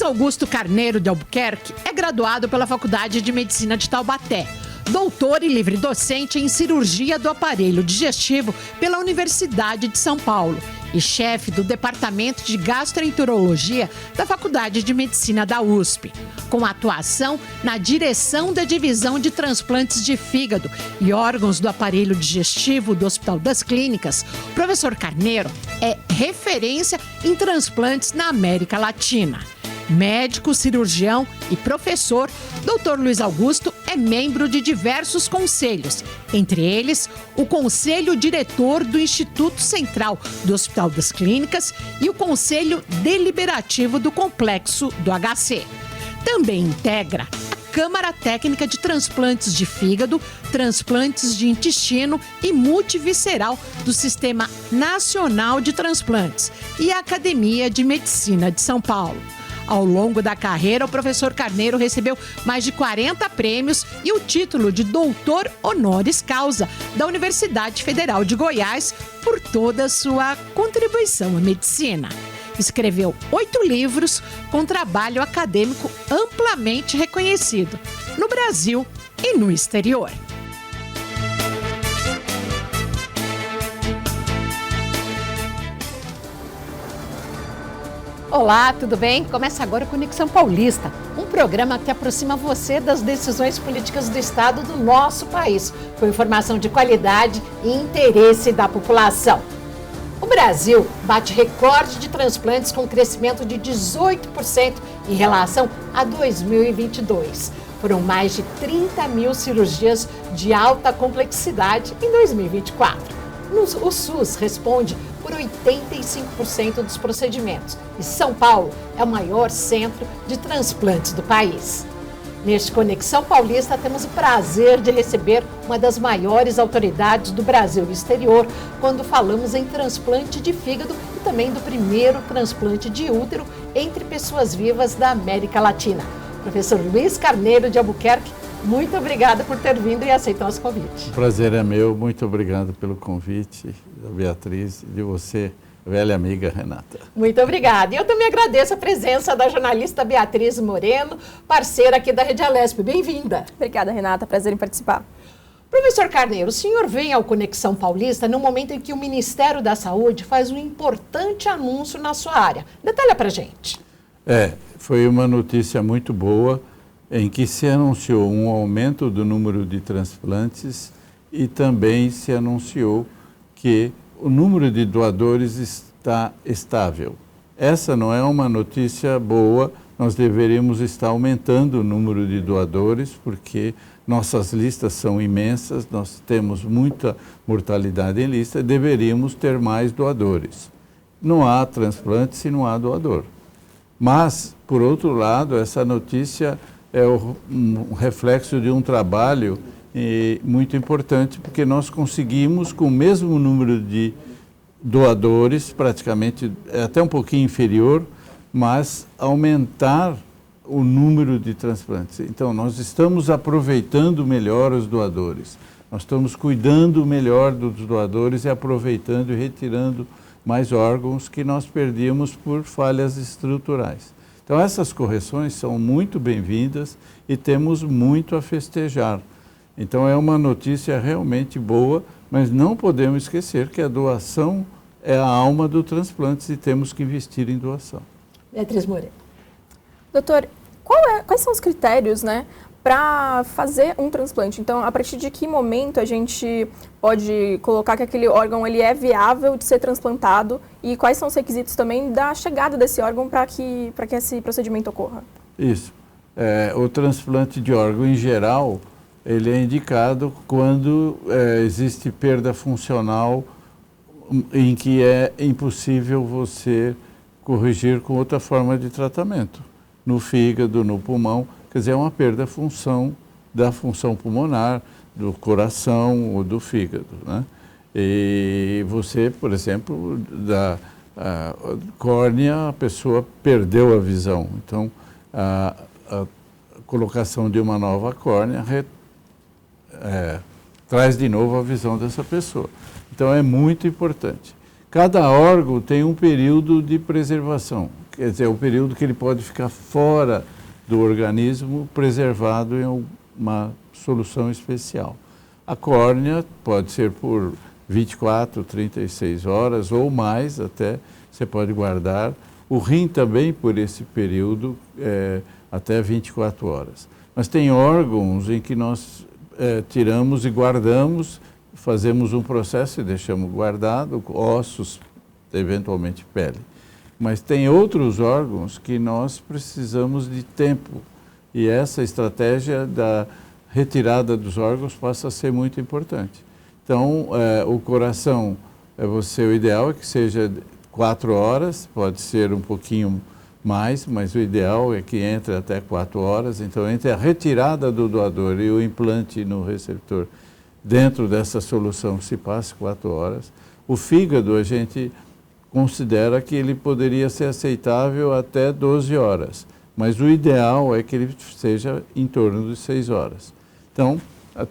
Augusto Carneiro de Albuquerque é graduado pela Faculdade de Medicina de Taubaté, doutor e livre docente em cirurgia do aparelho digestivo pela Universidade de São Paulo e chefe do Departamento de Gastroenterologia da Faculdade de Medicina da USP, com atuação na direção da Divisão de Transplantes de Fígado e Órgãos do Aparelho Digestivo do Hospital das Clínicas. O professor Carneiro é referência em transplantes na América Latina. Médico, cirurgião e professor, Dr. Luiz Augusto é membro de diversos conselhos, entre eles o Conselho Diretor do Instituto Central do Hospital das Clínicas e o Conselho Deliberativo do Complexo do HC. Também integra a Câmara Técnica de Transplantes de Fígado, Transplantes de Intestino e Multivisceral do Sistema Nacional de Transplantes e a Academia de Medicina de São Paulo. Ao longo da carreira, o professor Carneiro recebeu mais de 40 prêmios e o título de doutor honoris causa da Universidade Federal de Goiás por toda a sua contribuição à medicina. Escreveu 8 livros com trabalho acadêmico amplamente reconhecido no Brasil e no exterior. Olá, tudo bem? Começa agora o Conexão Paulista, um programa que aproxima você das decisões políticas do Estado do nosso país, com informação de qualidade e interesse da população. O Brasil bate recorde de transplantes com crescimento de 18% em relação a 2022. Foram mais de 30 mil cirurgias de alta complexidade em 2024. O SUS responde por 85% dos procedimentos e São Paulo é o maior centro de transplantes do país. Neste Conexão Paulista, temos o prazer de receber uma das maiores autoridades do Brasil e exterior quando falamos em transplante de fígado e também do primeiro transplante de útero entre pessoas vivas da América Latina. Professor Luiz Carneiro de Albuquerque, muito obrigada por ter vindo e aceitar nosso convite. O prazer é meu, muito obrigado pelo convite da Beatriz e de você, velha amiga Renata. Muito obrigada. E eu também agradeço a presença da jornalista Beatriz Moreno, parceira aqui da Rede Alesp. Bem-vinda. Obrigada, Renata. Prazer em participar. Professor Carneiro, o senhor vem ao Conexão Paulista no momento em que o Ministério da Saúde faz um importante anúncio na sua área. Detalha pra gente. Foi uma notícia muito boa em que se anunciou um aumento do número de transplantes e também se anunciou que o número de doadores está estável. Essa não é uma notícia boa, nós deveríamos estar aumentando o número de doadores, porque nossas listas são imensas, nós temos muita mortalidade em lista, deveríamos ter mais doadores. Não há transplante se não há doador. Mas, por outro lado, essa notícia é um reflexo de um trabalho muito importante, porque nós conseguimos, com o mesmo número de doadores, praticamente até um pouquinho inferior, mas aumentar o número de transplantes. Então, nós estamos aproveitando melhor os doadores, nós estamos cuidando melhor dos doadores e aproveitando e retirando mais órgãos que nós perdíamos por falhas estruturais. Então, essas correções são muito bem-vindas e temos muito a festejar. Então, é uma notícia realmente boa, mas não podemos esquecer que a doação é a alma do transplante e temos que investir em doação. Beatriz Moreira. Doutor, quais são os critérios, para fazer um transplante? Então, a partir de que momento a gente pode colocar que aquele órgão ele é viável de ser transplantado e quais são os requisitos também da chegada desse órgão para que esse procedimento ocorra? Isso. O transplante de órgão, em geral, ele é indicado quando existe perda funcional em que é impossível você corrigir com outra forma de tratamento. No fígado, no pulmão, quer dizer, é uma perda da função pulmonar, do coração ou do fígado, né? E você, por exemplo, da córnea, a pessoa perdeu a visão. Então, a colocação de uma nova córnea traz de novo a visão dessa pessoa. Então, é muito importante. Cada órgão tem um período de preservação, quer dizer, é o período que ele pode ficar fora do organismo, preservado em uma solução especial. A córnea pode ser por 24, 36 horas ou mais, até você pode guardar. O rim também por esse período, até 24 horas. Mas tem órgãos em que nós tiramos e guardamos, fazemos um processo e deixamos guardado, ossos, eventualmente pele. Mas tem outros órgãos que nós precisamos de tempo. E essa estratégia da retirada dos órgãos passa a ser muito importante. Então, o coração, o ideal é que seja 4 horas, pode ser um pouquinho mais, mas o ideal é que entre até 4 horas. Então, entre a retirada do doador e o implante no receptor, dentro dessa solução se passe 4 horas. O fígado, a gente considera que ele poderia ser aceitável até 12 horas, mas o ideal é que ele seja em torno de 6 horas. Então,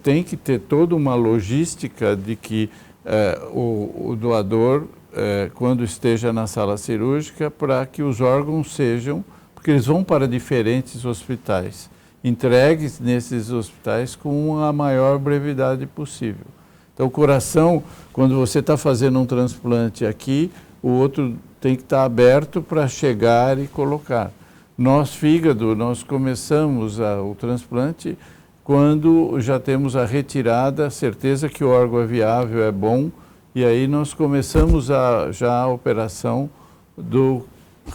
tem que ter toda uma logística de que o doador, quando esteja na sala cirúrgica, para que os órgãos sejam, porque eles vão para diferentes hospitais, entregues nesses hospitais com a maior brevidade possível. Então, o coração, quando você está fazendo um transplante aqui, o outro tem que estar aberto para chegar e colocar. Nós, fígado, nós começamos o transplante quando já temos a retirada, a certeza que o órgão é viável, é bom, e aí nós começamos já a operação do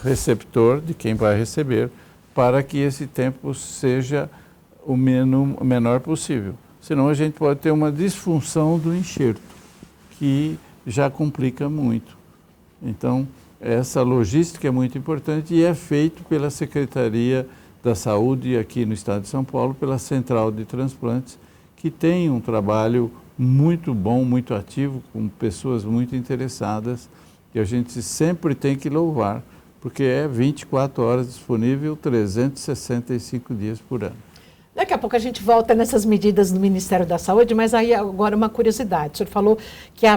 receptor, de quem vai receber, para que esse tempo seja o menor possível. Senão a gente pode ter uma disfunção do enxerto, que já complica muito. Então, essa logística é muito importante e é feito pela Secretaria da Saúde aqui no estado de São Paulo, pela Central de Transplantes, que tem um trabalho muito bom, muito ativo, com pessoas muito interessadas, que a gente sempre tem que louvar, porque é 24 horas disponível, 365 dias por ano. Daqui a pouco a gente volta nessas medidas do Ministério da Saúde, mas aí agora uma curiosidade. O senhor falou que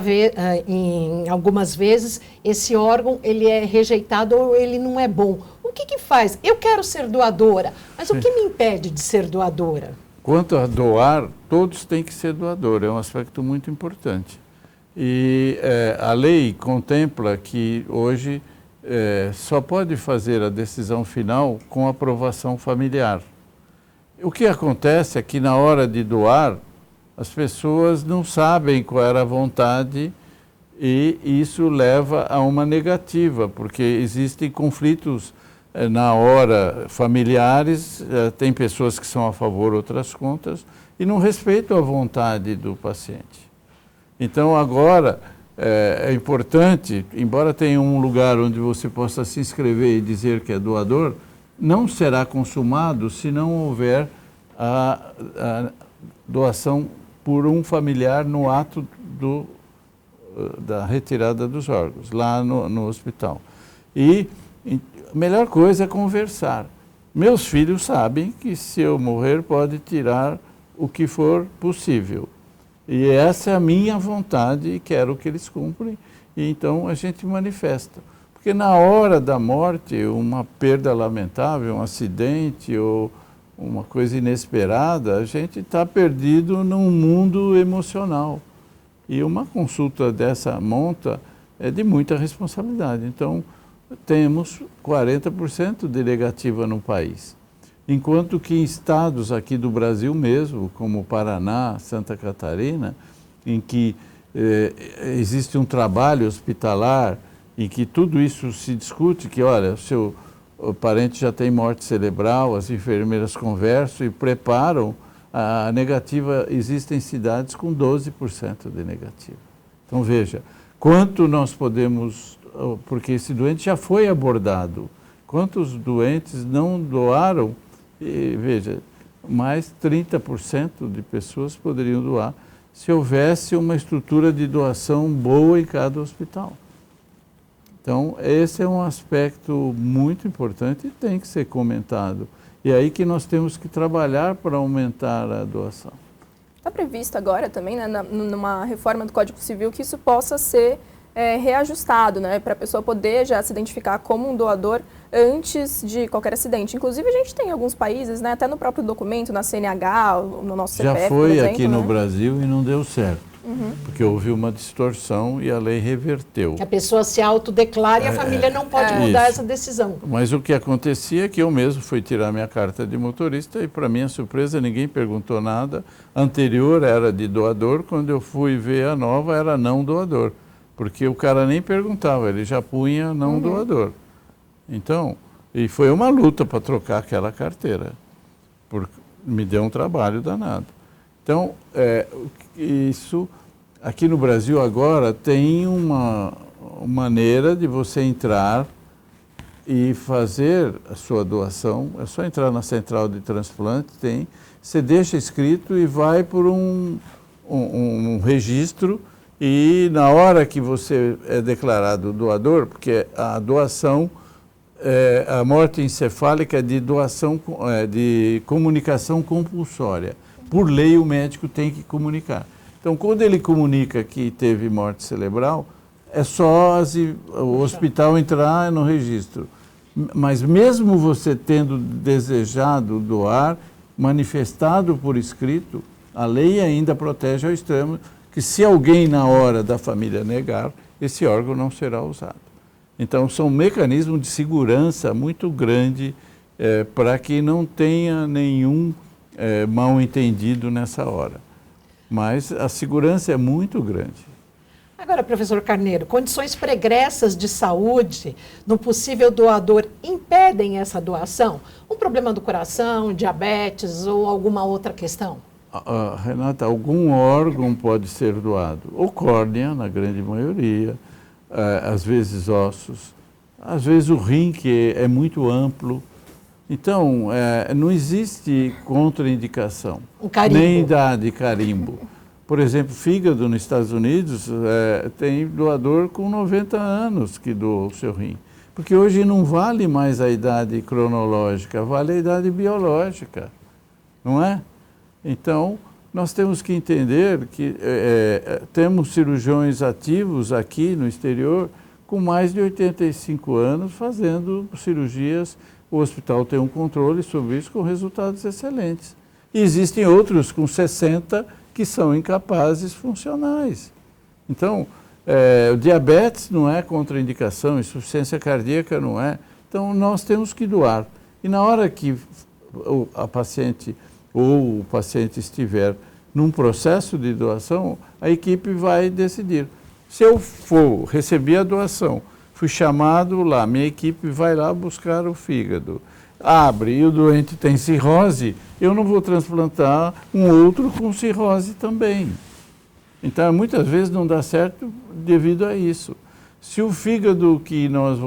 em algumas vezes esse órgão ele é rejeitado ou ele não é bom. O que faz? Eu quero ser doadora, mas o que me impede de ser doadora? Quanto a doar, todos têm que ser doadores, é um aspecto muito importante. E a lei contempla que hoje só pode fazer a decisão final com aprovação familiar. O que acontece é que na hora de doar, as pessoas não sabem qual era a vontade e isso leva a uma negativa, porque existem conflitos na hora familiares, tem pessoas que são a favor, outras contra, e não respeitam a vontade do paciente. Então agora é importante, embora tenha um lugar onde você possa se inscrever e dizer que é doador, não será consumado se não houver a doação por um familiar no ato da retirada dos órgãos, lá no hospital. E a melhor coisa é conversar. Meus filhos sabem que se eu morrer pode tirar o que for possível. E essa é a minha vontade e quero que eles cumprem. E então a gente manifesta. Porque na hora da morte, uma perda lamentável, um acidente ou uma coisa inesperada, a gente está perdido num mundo emocional. E uma consulta dessa monta é de muita responsabilidade. Então, temos 40% de negativa no país. Enquanto que em estados aqui do Brasil mesmo, como Paraná, Santa Catarina, em que existe um trabalho hospitalar, em que tudo isso se discute, que olha, o parente já tem morte cerebral, as enfermeiras conversam e preparam, a negativa, existem cidades com 12% de negativa. Então veja, quanto nós podemos, porque esse doente já foi abordado, quantos doentes não doaram, e veja, mais 30% de pessoas poderiam doar se houvesse uma estrutura de doação boa em cada hospital. Então, esse é um aspecto muito importante e tem que ser comentado. E é aí que nós temos que trabalhar para aumentar a doação. Está previsto agora também, né, numa reforma do Código Civil, que isso possa ser reajustado, né? Para a pessoa poder já se identificar como um doador antes de qualquer acidente. Inclusive, a gente tem alguns países, né, até no próprio documento, na CNH, no nosso CPF, já foi por exemplo, aqui no né? Brasil e não deu certo, porque houve uma distorção e a lei reverteu. Que a pessoa se autodeclara e a família não pode mudar Isso. essa decisão. Mas o que acontecia é que eu mesmo fui tirar minha carta de motorista e, para minha surpresa, ninguém perguntou nada. A anterior era de doador, quando eu fui ver a nova era não doador, porque o cara nem perguntava, ele já punha não doador. Então, e foi uma luta para trocar aquela carteira, porque me deu um trabalho danado. Então, isso, aqui no Brasil agora tem uma maneira de você entrar e fazer a sua doação. É só entrar na central de transplante, você deixa escrito e vai por um registro, e na hora que você é declarado doador, porque a doação, a morte encefálica de doação, de comunicação compulsória. Por lei, o médico tem que comunicar. Então, quando ele comunica que teve morte cerebral, é só o hospital entrar no registro. Mas mesmo você tendo desejado doar, manifestado por escrito, a lei ainda protege ao extremo que, se alguém na hora da família negar, esse órgão não será usado. Então, são mecanismos de segurança muito grande para que não tenha nenhum mal entendido nessa hora. Mas a segurança é muito grande. Agora, professor Carneiro, condições pregressas de saúde no possível doador impedem essa doação? Um problema do coração, diabetes ou alguma outra questão? Renata, algum órgão pode ser doado. Ou córnea, na grande maioria, às vezes ossos, às vezes o rim, que é muito amplo. Então, não existe contraindicação, nem idade, carimbo. Por exemplo, fígado nos Estados Unidos, tem doador com 90 anos que doa o seu rim. Porque hoje não vale mais a idade cronológica, vale a idade biológica, não é? Então, nós temos que entender que temos cirurgiões ativos aqui no exterior com mais de 85 anos fazendo cirurgias. O hospital tem um controle sobre isso com resultados excelentes. E existem outros com 60 que são incapazes funcionais. Então, o diabetes não é contraindicação, insuficiência cardíaca não é. Então, nós temos que doar. E na hora que a paciente ou o paciente estiver num processo de doação, a equipe vai decidir. Se eu receber a doação, fui chamado lá, minha equipe vai lá buscar o fígado, abre e o doente tem cirrose, eu não vou transplantar um outro com cirrose também. Então, muitas vezes não dá certo devido a isso. Se o fígado que nós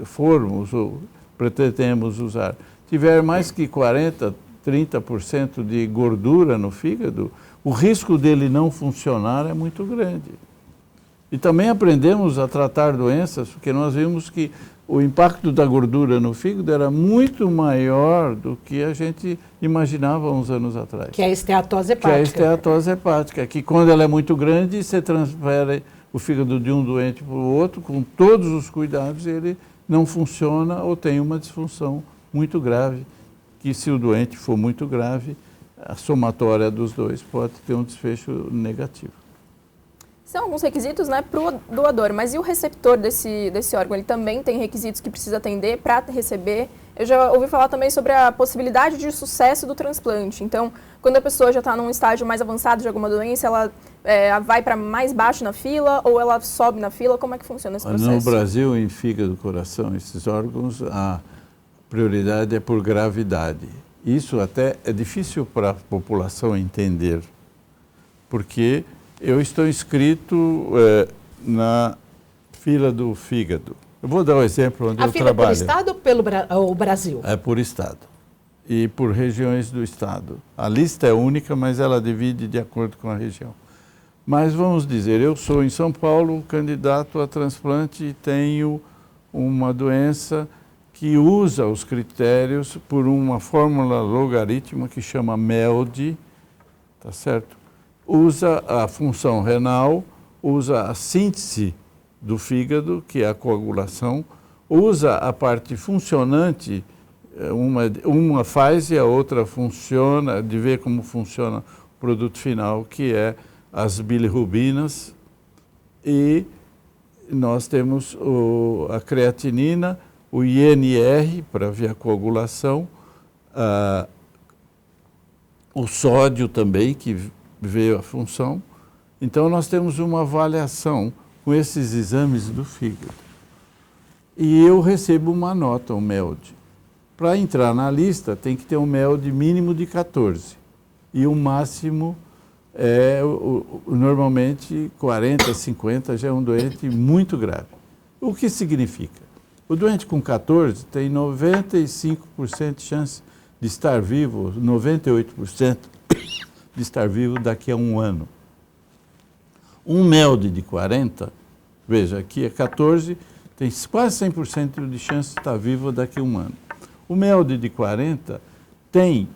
formos ou pretendemos usar tiver mais que 40%, 30% de gordura no fígado, o risco dele não funcionar é muito grande. E também aprendemos a tratar doenças, porque nós vimos que o impacto da gordura no fígado era muito maior do que a gente imaginava uns anos atrás. Que é a esteatose hepática. Que é a esteatose hepática, que quando ela é muito grande, você transfere o fígado de um doente para o outro, com todos os cuidados, e ele não funciona ou tem uma disfunção muito grave, que se o doente for muito grave, a somatória dos dois pode ter um desfecho negativo. São alguns requisitos, né, para o doador, mas e o receptor desse órgão? Ele também tem requisitos que precisa atender para receber? Eu já ouvi falar também sobre a possibilidade de sucesso do transplante. Então, quando a pessoa já está num estágio mais avançado de alguma doença, ela vai para mais baixo na fila ou ela sobe na fila? Como é que funciona esse processo? No Brasil, em fígado, coração, esses órgãos, a prioridade é por gravidade. Isso até é difícil para a população entender, porque eu estou inscrito na fila do fígado. Eu vou dar um exemplo onde eu trabalho. A fila é por estado ou pelo Brasil? É por estado e por regiões do estado. A lista é única, mas ela divide de acordo com a região. Mas vamos dizer, eu sou em São Paulo candidato a transplante e tenho uma doença que usa os critérios por uma fórmula logarítmica que chama MELD, tá certo? Usa a função renal, usa a síntese do fígado, que é a coagulação, usa a parte funcionante, uma faz e a outra funciona, de ver como funciona o produto final, que é as bilirrubinas, e nós temos a creatinina, o INR, para ver a coagulação, o sódio também, que vê a função. Então, nós temos uma avaliação com esses exames do fígado. E eu recebo uma nota, um MELD. Para entrar na lista, tem que ter um MELD mínimo de 14. E o máximo normalmente 40, 50, já é um doente muito grave. O que significa? O doente com 14 tem 95% de chance de estar vivo, 98% de estar vivo daqui a um ano. Um MELD de 40, veja, aqui é 14, tem quase 100% de chance de estar vivo daqui a um ano. O MELD de 40 tem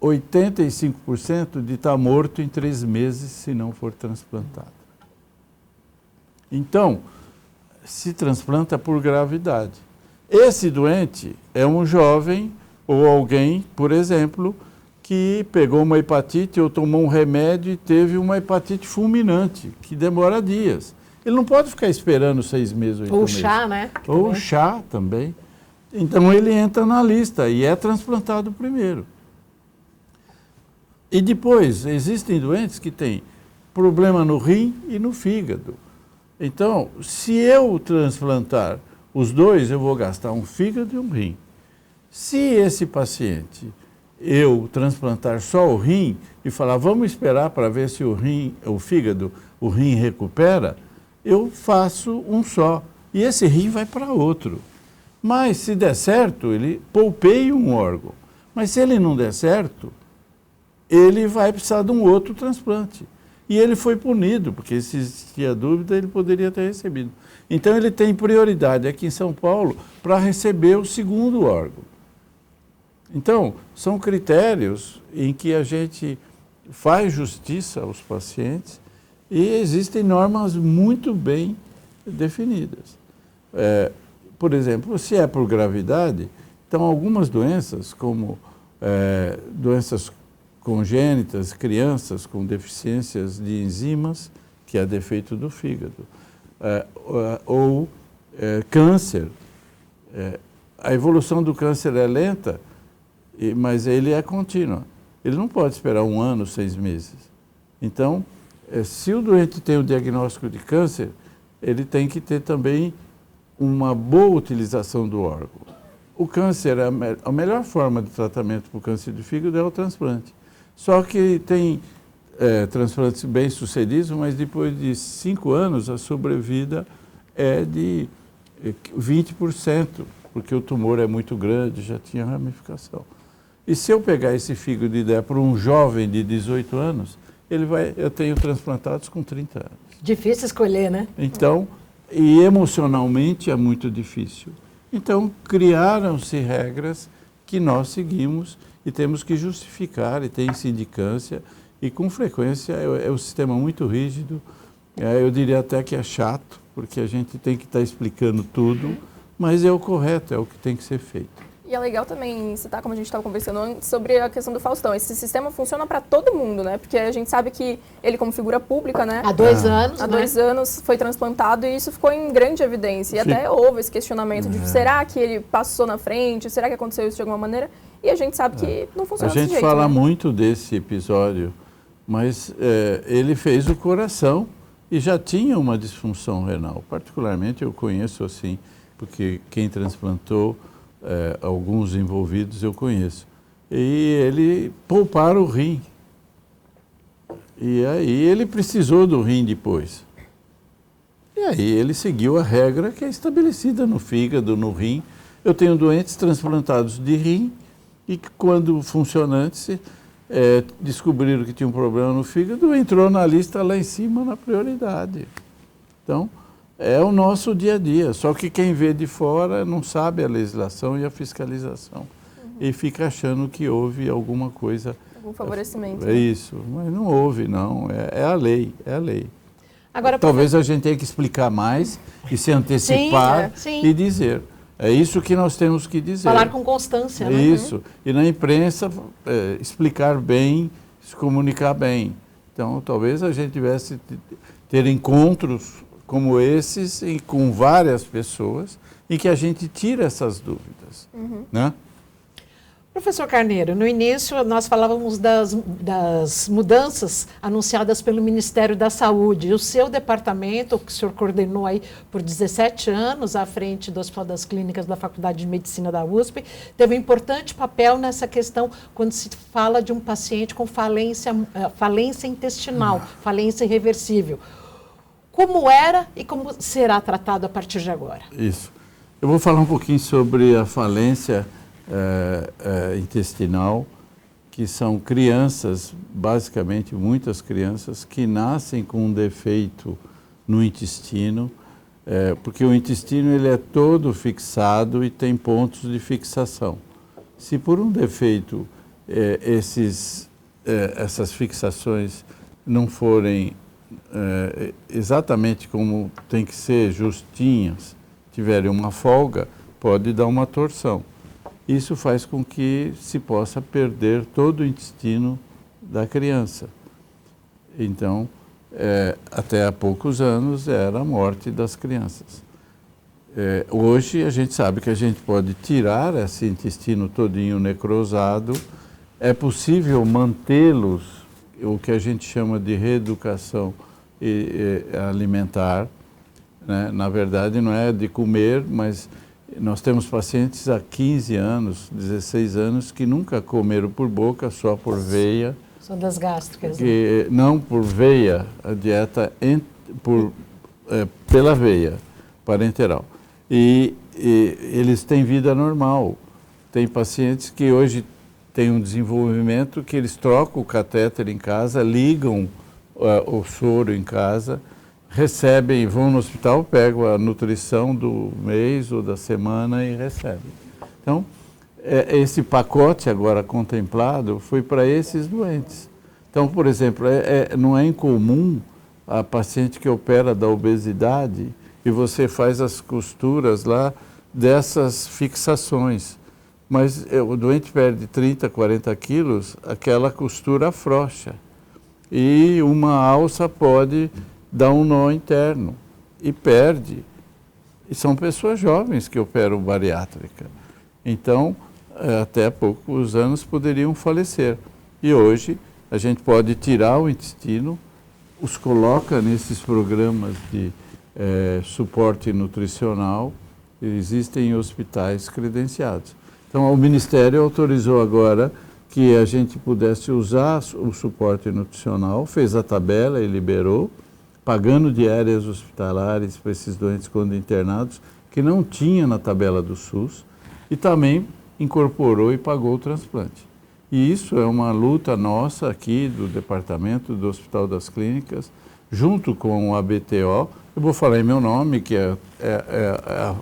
85% de estar morto em 3 meses se não for transplantado. Então, se transplanta por gravidade. Esse doente é um jovem ou alguém, por exemplo, que pegou uma hepatite ou tomou um remédio e teve uma hepatite fulminante, que demora dias. Ele não pode ficar esperando 6 meses, 8 meses. Ou chá, né? Ou chá também. Então, ele entra na lista e é transplantado primeiro. E depois, existem doentes que têm problema no rim e no fígado. Então, se eu transplantar os dois, eu vou gastar um fígado e um rim. Se esse paciente, eu transplantar só o rim e falar, vamos esperar para ver se o fígado, o rim recupera, eu faço um só. E esse rim vai para outro. Mas se der certo, ele poupeia um órgão. Mas se ele não der certo, ele vai precisar de um outro transplante. E ele foi punido, porque se existia dúvida, ele poderia ter recebido. Então, ele tem prioridade aqui em São Paulo para receber o segundo órgão. Então, são critérios em que a gente faz justiça aos pacientes e existem normas muito bem definidas. Por exemplo, se é por gravidade, então algumas doenças, como doenças congênitas, crianças com deficiências de enzimas, que é defeito do fígado, ou câncer. A evolução do câncer é lenta, mas ele é contínua. Ele não pode esperar 1 ano, 6 meses. Então, se o doente tem o diagnóstico de câncer, ele tem que ter também uma boa utilização do órgão. O câncer, a melhor forma de tratamento para o câncer de fígado é o transplante. Só que tem transplantes bem-sucedidos, mas depois de 5 anos a sobrevida é de 20%, porque o tumor é muito grande, já tinha ramificação. E se eu pegar esse fígado e der para um jovem de 18 anos, eu tenho transplantados com 30 anos. Difícil escolher, né? Então, e emocionalmente é muito difícil. Então, criaram-se regras que nós seguimos e temos que justificar, e tem sindicância, e com frequência é um sistema muito rígido, eu diria até que é chato, porque a gente tem que estar explicando tudo, mas é o correto, é o que tem que ser feito. E é legal também citar, como a gente estava conversando antes, sobre a questão do Faustão. Esse sistema funciona para todo mundo, né? Porque a gente sabe que ele, como figura pública, né? Há 2 anos, Há 2 anos foi transplantado e isso ficou em grande evidência. E até houve esse questionamento de será que ele passou na frente? Será que aconteceu isso de alguma maneira? E a gente sabe que não funciona desse jeito. A gente fala né? muito desse episódio, mas ele fez o coração e já tinha uma disfunção renal. Particularmente eu conheço assim, porque quem transplantou, alguns envolvidos eu conheço. E ele pouparam o rim. E aí ele precisou do rim depois. E aí ele seguiu a regra que é estabelecida no fígado, no rim. Eu tenho doentes transplantados de rim e que quando funcionantes descobriram que tinha um problema no fígado, entrou na lista lá em cima na prioridade. Então, é o nosso dia a dia, só que quem vê de fora não sabe a legislação e a fiscalização e fica achando que houve alguma coisa... Algum favorecimento. É isso, mas não houve não, é a lei, é a lei. Agora, talvez a gente tenha que explicar mais e se antecipar e dizer. É isso que nós temos que dizer. Falar com constância, né? Isso. E na imprensa, explicar bem, se comunicar bem. Então, talvez a gente tivesse ter encontros como esses e com várias pessoas em que a gente tira essas dúvidas, né? Professor Carneiro, no início nós falávamos das mudanças anunciadas pelo Ministério da Saúde. O seu departamento, que o senhor coordenou aí por 17 anos à frente do Hospital das Clínicas da Faculdade de Medicina da USP, teve um importante papel nessa questão quando se fala de um paciente com falência intestinal, falência irreversível. Como era e como será tratado a partir de agora? Isso. Eu vou falar um pouquinho sobre a falência intestinal, que são crianças, basicamente muitas crianças, que nascem com um defeito no intestino, porque o intestino ele é todo fixado e tem pontos de fixação. Se por um defeito essas fixações não forem exatamente como tem que ser, justinhas, tiverem uma folga, pode dar uma torção. Isso faz com que se possa perder todo o intestino da criança. Então, até há poucos anos era a morte das crianças. Hoje a gente sabe que a gente pode tirar esse intestino todinho necrosado, é possível mantê-los, o que a gente chama de reeducação alimentar, né? Na verdade não é de comer, mas nós temos pacientes há 15 anos, 16 anos, que nunca comeram por boca, só por veia. Sondas gástricas. Não por veia, a dieta pela veia parenteral. E eles têm vida normal. Tem pacientes que hoje têm um desenvolvimento que eles trocam o catéter em casa, ligam o soro em casa, recebem, vão no hospital, pegam a nutrição do mês ou da semana e recebem. Então, esse pacote agora contemplado foi para esses doentes. Então, por exemplo, não é incomum a paciente que opera da obesidade e você faz as costuras lá dessas fixações. Mas o doente perde 30, 40 quilos, aquela costura afrouxa. E uma alça pode dá um nó interno e perde. E são pessoas jovens que operam bariátrica. Então, até poucos anos poderiam falecer. E hoje a gente pode tirar o intestino, os coloca nesses programas de suporte nutricional, existem hospitais credenciados. Então, o Ministério autorizou agora que a gente pudesse usar o suporte nutricional, fez a tabela e liberou, pagando diárias hospitalares para esses doentes quando internados, que não tinha na tabela do SUS, e também incorporou e pagou o transplante. E isso é uma luta nossa aqui do departamento do Hospital das Clínicas, junto com o ABTO. Eu vou falar em meu nome, que é a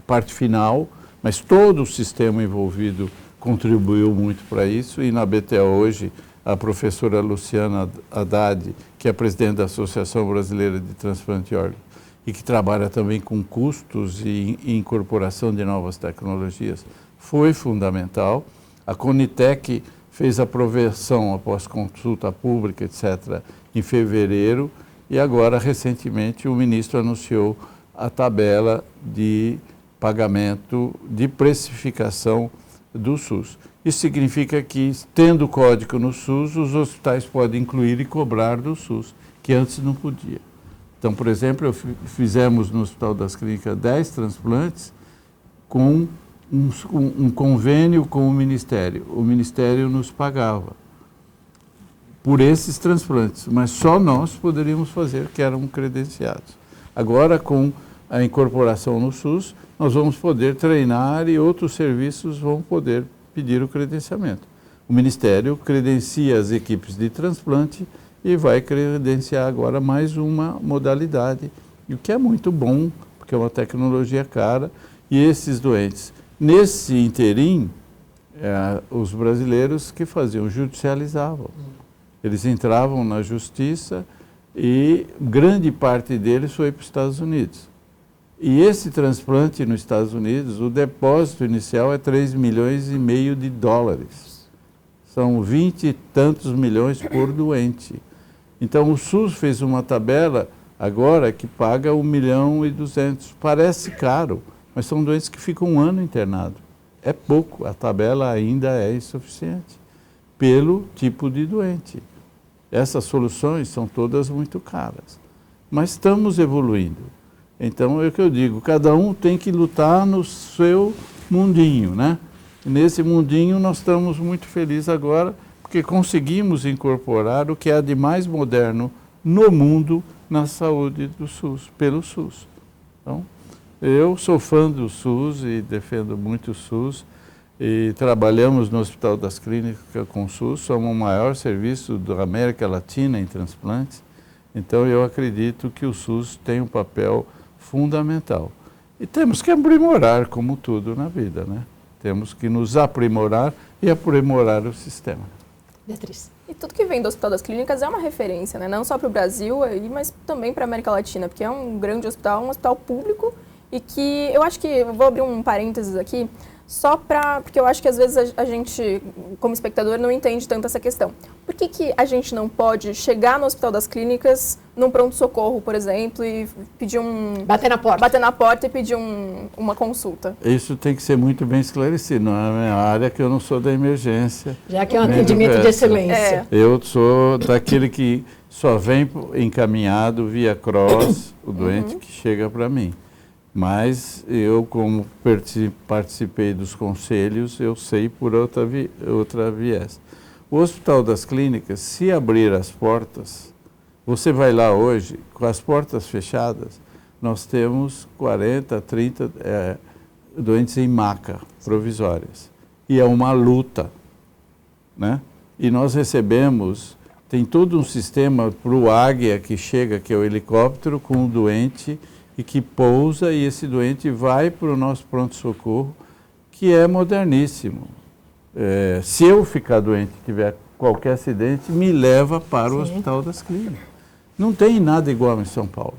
parte final, mas todo o sistema envolvido contribuiu muito para isso, e na ABTO hoje a professora Luciana Haddad, que é presidente da Associação Brasileira de Transplante de Órgãos, e que trabalha também com custos e incorporação de novas tecnologias, foi fundamental. A Conitec fez a aprovação após consulta pública, etc., em fevereiro, e agora, recentemente, o ministro anunciou a tabela de pagamento de precificação do SUS. Isso significa que, tendo código no SUS, os hospitais podem incluir e cobrar do SUS, que antes não podia. Então, por exemplo, fizemos no Hospital das Clínicas 10 transplantes com um convênio com o Ministério. O Ministério nos pagava por esses transplantes, mas só nós poderíamos fazer, que eram credenciados. Agora, com a incorporação no SUS, nós vamos poder treinar e outros serviços vão poder pedir o credenciamento. O Ministério credencia as equipes de transplante e vai credenciar agora mais uma modalidade, o que é muito bom, porque é uma tecnologia cara, e esses doentes. Nesse interim, os brasileiros que faziam, judicializavam. Eles entravam na justiça e grande parte deles foi para os Estados Unidos. E esse transplante nos Estados Unidos, o depósito inicial é 3,5 milhões de dólares. São 20 e tantos milhões por doente. Então o SUS fez uma tabela agora que paga 1,2 milhão. Parece caro, mas são doentes que ficam um ano internados. É pouco, a tabela ainda é insuficiente pelo tipo de doente. Essas soluções são todas muito caras, mas estamos evoluindo. Então é o que eu digo, cada um tem que lutar no seu mundinho, né? E nesse mundinho nós estamos muito felizes agora, porque conseguimos incorporar o que há de mais moderno no mundo na saúde do SUS, pelo SUS. Então, eu sou fã do SUS e defendo muito o SUS, e trabalhamos no Hospital das Clínicas com o SUS, somos o maior serviço da América Latina em transplantes, então eu acredito que o SUS tem um papel fundamental. E temos que aprimorar, como tudo na vida, né? Temos que nos aprimorar e aprimorar o sistema. Beatriz. E tudo que vem do Hospital das Clínicas é uma referência, né? Não só para o Brasil, mas também para a América Latina, porque é um grande hospital, um hospital público, e que eu acho que, eu vou abrir um parênteses aqui, porque eu acho que às vezes a gente, como espectador, não entende tanto essa questão. Por que a gente não pode chegar no Hospital das Clínicas, num pronto-socorro, por exemplo, e pedir Bater na porta e pedir uma consulta? Isso tem que ser muito bem esclarecido. Não é a minha área, que eu não sou da emergência. Já que é um atendimento de excelência. Eu sou daquele que só vem encaminhado via cross, o doente que chega para mim. Mas eu, como participei dos conselhos, eu sei por outra viés. O Hospital das Clínicas, se abrir as portas, você vai lá hoje, com as portas fechadas, nós temos 40, 30 doentes em maca provisórias. E é uma luta, né? E nós recebemos, tem todo um sistema para o Águia que chega, que é o helicóptero com o doente, e que pousa, e esse doente vai para o nosso pronto-socorro, que é moderníssimo. Se eu ficar doente, tiver qualquer acidente, me leva para o Hospital das Clínicas. Não tem nada igual em São Paulo.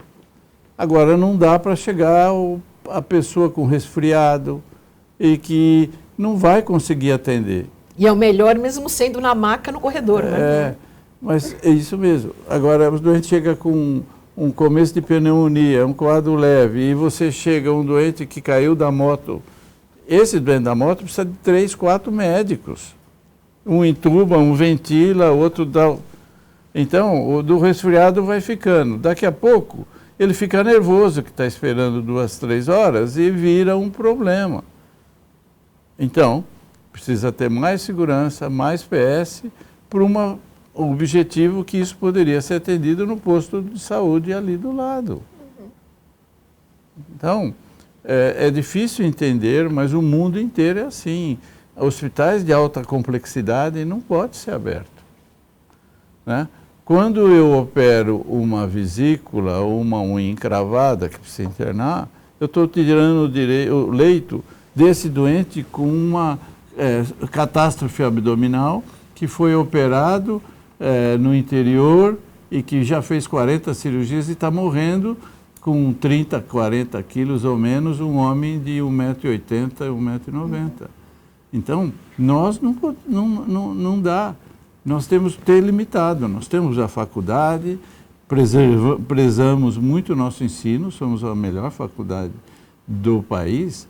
Agora, não dá para chegar a pessoa com resfriado e que não vai conseguir atender. E é o melhor mesmo sendo na maca no corredor, né? Mas é isso mesmo. Agora, o doente chega com um começo de pneumonia, um quadro leve, e você chega um doente que caiu da moto. Esse doente da moto precisa de 3, 4 médicos. Um entuba, um ventila, outro dá... Então, o do resfriado vai ficando. Daqui a pouco, ele fica nervoso, que está esperando 2, 3 horas, e vira um problema. Então, precisa ter mais segurança, mais PS, para um objetivo que isso poderia ser atendido no posto de saúde ali do lado. Então, é difícil entender, mas o mundo inteiro é assim. Hospitais de alta complexidade não pode ser aberto, né? Quando eu opero uma vesícula ou uma unha encravada que precisa internar, eu estou tirando o leito desse doente com uma catástrofe abdominal que foi operado no interior e que já fez 40 cirurgias e está morrendo com 30, 40 quilos ou menos, um homem de 1,80 m, 1,90 m. Então, nós não dá. Nós temos que ter limitado. Nós temos a faculdade, prezamos muito o nosso ensino, somos a melhor faculdade do país,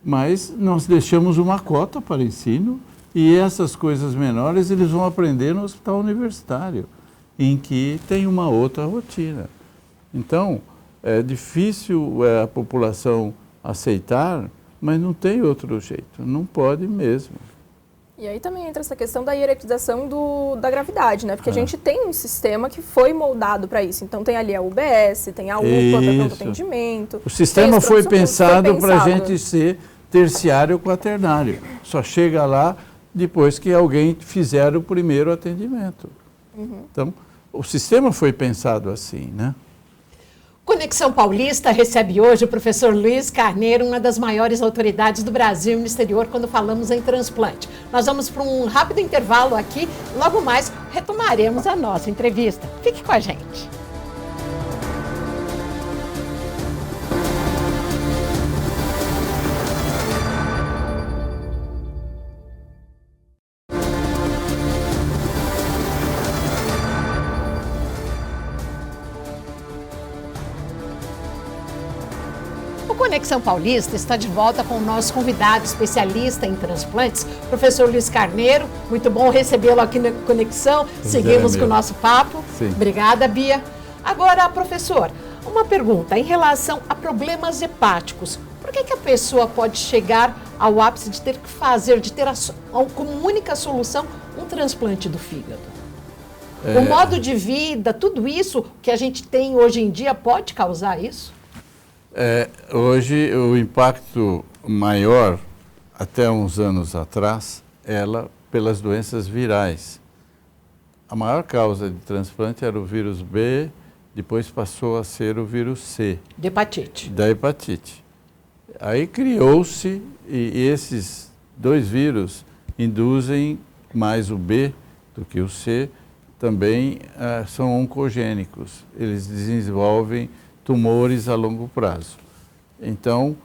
mas nós deixamos uma cota para ensino. E essas coisas menores eles vão aprender no hospital universitário, em que tem uma outra rotina. Então, é difícil a população aceitar, mas não tem outro jeito, não pode mesmo. E aí também entra essa questão da hierarquização da gravidade, né? Porque a gente tem um sistema que foi moldado para isso. Então tem ali a UBS, tem a UPA para pronto atendimento. O sistema foi pensado para a gente ser terciário ou quaternário. Só chega lá depois que alguém fizer o primeiro atendimento. Então, o sistema foi pensado assim, né? Conexão Paulista recebe hoje o professor Luiz Carneiro, uma das maiores autoridades do Brasil e no exterior quando falamos em transplante. Nós vamos para um rápido intervalo aqui, logo mais retomaremos a nossa entrevista. Fique com a gente. Conexão Paulista está de volta com o nosso convidado especialista em transplantes, professor Luiz Carneiro. Muito bom recebê-lo aqui na Conexão. Seguimos com o nosso papo. Sim. Obrigada, Bia. Agora, professor, uma pergunta em relação a problemas hepáticos. Por que a pessoa pode chegar ao ápice de ter que fazer, de ter como única solução um transplante do fígado? O modo de vida, tudo isso que a gente tem hoje em dia pode causar isso? Hoje o impacto maior, até uns anos atrás, era pelas doenças virais. A maior causa de transplante era o vírus B, depois passou a ser o vírus C. De hepatite. Da hepatite. Aí criou-se, e esses dois vírus induzem mais o B do que o C, também são oncogênicos. Eles desenvolvem tumores a longo prazo. Então,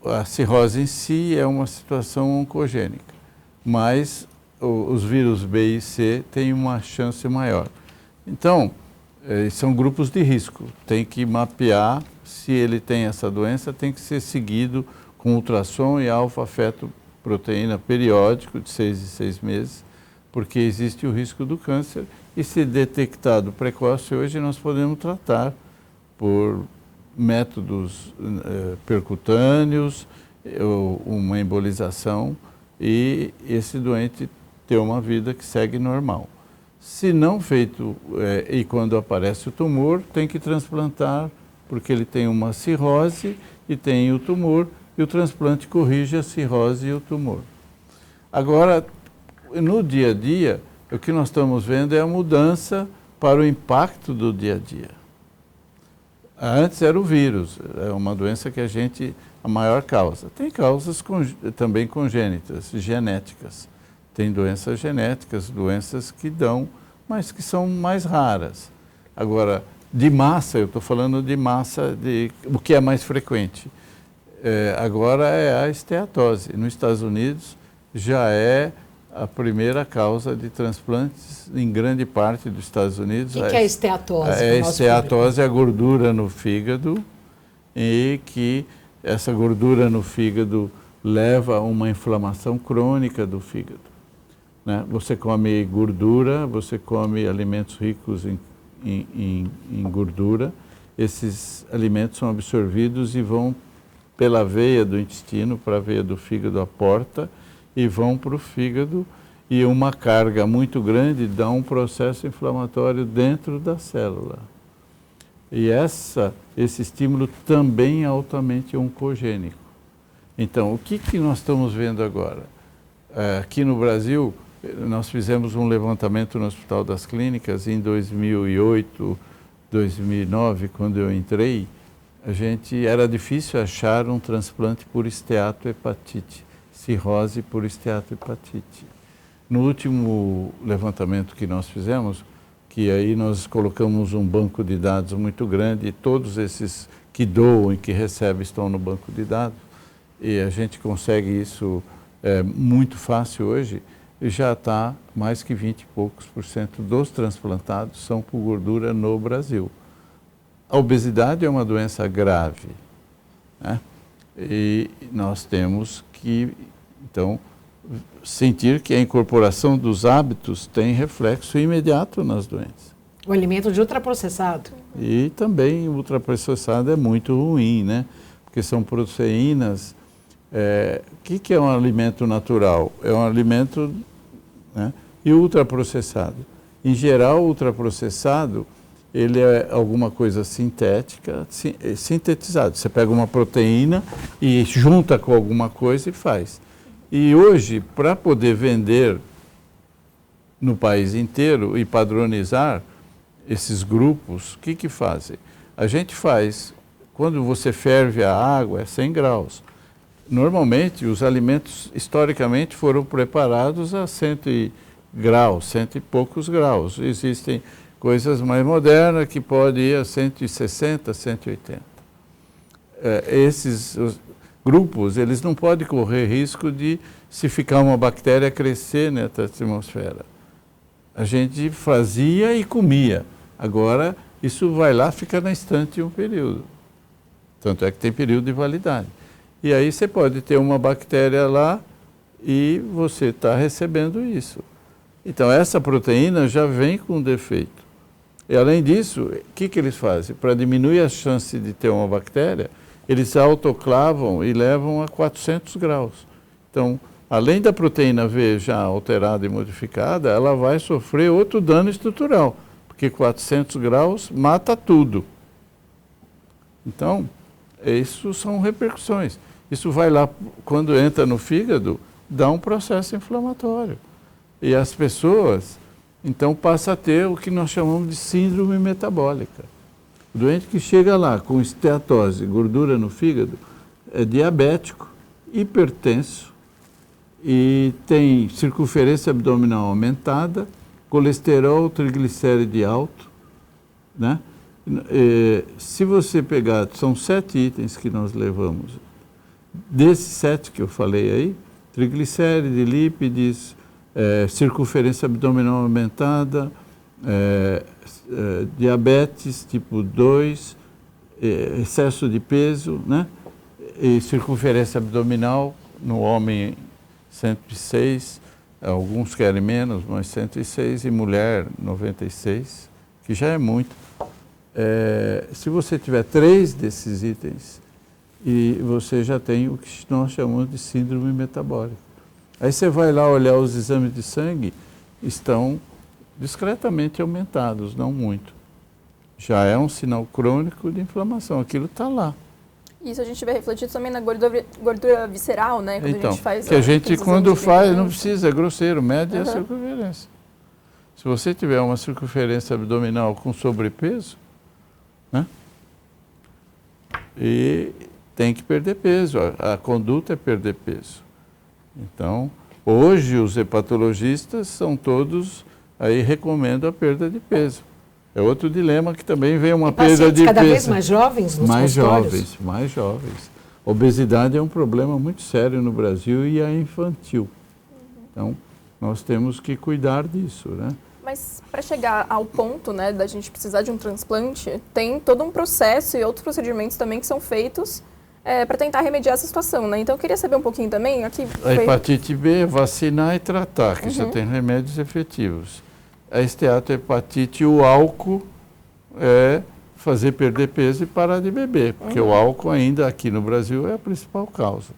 a cirrose em si é uma situação oncogênica, mas os vírus B e C têm uma chance maior. Então, são grupos de risco. Tem que mapear se ele tem essa doença, tem que ser seguido com ultrassom e alfa-fetoproteína periódico de 6 em 6 meses, porque existe o risco do câncer e se detectado precoce hoje nós podemos tratar por métodos percutâneos, uma embolização e esse doente ter uma vida que segue normal. Se não feito, e quando aparece o tumor, tem que transplantar, porque ele tem uma cirrose e tem o tumor, e o transplante corrige a cirrose e o tumor. Agora, no dia a dia, o que nós estamos vendo é a mudança para o impacto do dia a dia. Antes era o vírus, é uma doença que a maior causa. Tem causas também congênitas, genéticas. Tem doenças genéticas, doenças que dão, mas que são mais raras. Agora, de massa, eu estou falando de massa, o que é mais frequente. Agora é a esteatose. Nos Estados Unidos já é a primeira causa de transplantes em grande parte dos Estados Unidos. O que é a esteatose? A esteatose é a gordura no fígado e que essa gordura no fígado leva a uma inflamação crônica do fígado. Né? Você come gordura, você come alimentos ricos em gordura, esses alimentos são absorvidos e vão pela veia do intestino para a veia do fígado, a porta, e vão para o fígado, e uma carga muito grande dá um processo inflamatório dentro da célula. E esse estímulo também é altamente oncogênico. Então, o que nós estamos vendo agora? Aqui no Brasil, nós fizemos um levantamento no Hospital das Clínicas em 2008, 2009, quando eu entrei, era difícil achar um transplante por esteatohepatite, cirrose por esteatohepatite. No último levantamento que nós fizemos, que aí nós colocamos um banco de dados muito grande, e todos esses que doam e que recebem estão no banco de dados, e a gente consegue isso muito fácil hoje, e já está mais que 20 e poucos % dos transplantados são por gordura no Brasil. A obesidade é uma doença grave, né? E nós temos que, então, sentir que a incorporação dos hábitos tem reflexo imediato nas doenças. O alimento de ultraprocessado. E também o ultraprocessado é muito ruim, né? Porque são proteínas. O que é um alimento natural? É um alimento, né? E ultraprocessado. Em geral, o ultraprocessado, ele é alguma coisa sintética, sintetizado. Você pega uma proteína e junta com alguma coisa e faz. E hoje, para poder vender no país inteiro e padronizar esses grupos, o que fazem? A gente faz, quando você ferve a água, é 100 graus. Normalmente, os alimentos, historicamente, foram preparados a 100 graus, 100 e poucos graus. Existem coisas mais modernas que podem ir a 160, 180. Esses grupos, eles não podem correr risco de, se ficar uma bactéria, crescer nessa atmosfera. A gente fazia e comia. Agora, isso vai lá, fica na estante um período. Tanto é que tem período de validade. E aí você pode ter uma bactéria lá e você está recebendo isso. Então, essa proteína já vem com defeito. E, além disso, o que eles fazem? Para diminuir a chance de ter uma bactéria, eles autoclavam e levam a 400 graus. Então, além da proteína V já alterada e modificada, ela vai sofrer outro dano estrutural, porque 400 graus mata tudo. Então, isso são repercussões. Isso vai lá, quando entra no fígado, dá um processo inflamatório. E as pessoas, então, passam a ter o que nós chamamos de síndrome metabólica. O doente que chega lá com esteatose, gordura no fígado, é diabético, hipertenso e tem circunferência abdominal aumentada, colesterol, triglicéride alto, né? Se você pegar, são 7 itens que nós levamos. Desses 7 que eu falei aí, triglicéride, lípides, circunferência abdominal aumentada, diabetes tipo 2, excesso de peso, né? E circunferência abdominal no homem 106, alguns querem menos, mas 106, e mulher 96, que já é muito. Se você tiver 3 desses itens, e você já tem o que nós chamamos de síndrome metabólica. Aí você vai lá olhar os exames de sangue, estão discretamente aumentados, não muito. Já é um sinal crônico de inflamação, aquilo está lá. Isso a gente vai refletir também na gordura visceral, né? Quando então, a gente faz que a gente quando faz, não precisa, é grosseiro, mede a circunferência. Se você tiver uma circunferência abdominal com sobrepeso, né? E tem que perder peso, a conduta é perder peso. Então, hoje os hepatologistas são todos, aí recomendam a perda de peso. É outro dilema que também vem uma perda de peso. Cada vez mais jovens nos consultórios? Mais jovens. Obesidade é um problema muito sério no Brasil e é infantil. Então, nós temos que cuidar disso, né? Mas para chegar ao ponto, né, da gente precisar de um transplante, tem todo um processo e outros procedimentos também que são feitos para tentar remediar essa situação, né? Então eu queria saber um pouquinho também. Aqui a hepatite B é vacinar e tratar, que já tem remédios efetivos. A esteatohepatite, o álcool é fazer perder peso e parar de beber, porque o álcool ainda aqui no Brasil é a principal causa.